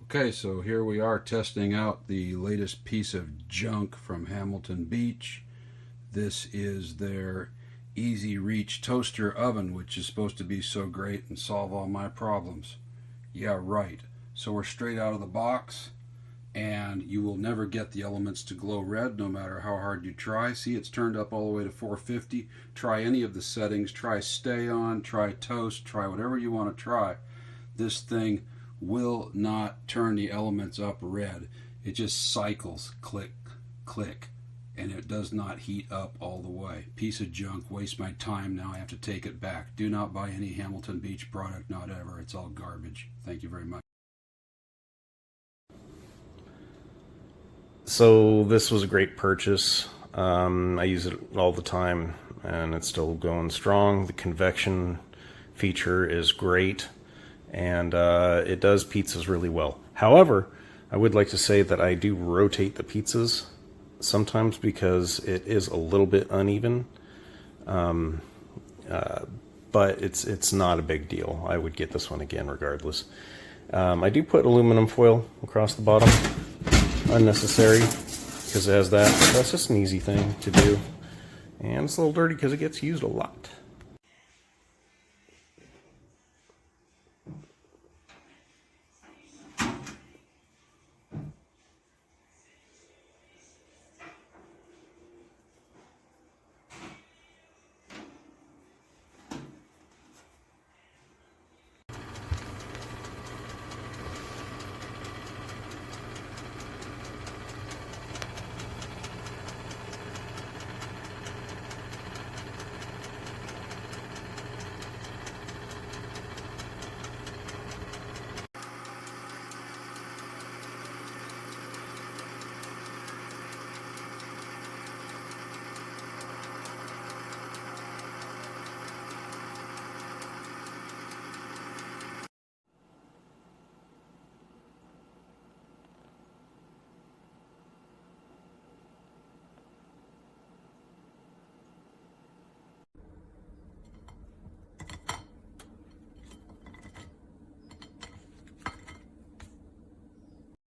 Okay, so here we are testing out the latest piece of junk from Hamilton Beach. This is their Easy Reach toaster oven, which is supposed to be so great and solve all my problems. Yeah, right. So we're straight out of the box, and you will never get the elements to glow red no matter how hard you try. See, it's turned up all the way to 450. Try any of the settings. Try stay on, try toast, try whatever you want to try. This thing will not turn the elements up red. It just cycles, click, click, and it does not heat up all the way. Piece of junk, waste my time, now I have to take it back. Do not buy any Hamilton Beach product, not ever. It's all garbage. Thank you very much. So this was a great purchase. I use it all the time and it's still going strong. The convection feature is great, and it does pizzas really well. However, I would like to say that I do rotate the pizzas sometimes because it is a little bit uneven, but it's not a big deal. I would get this one again regardless. I do put aluminum foil across the bottom, unnecessary because it has that. That's just an easy thing to do, and it's a little dirty because it gets used a lot.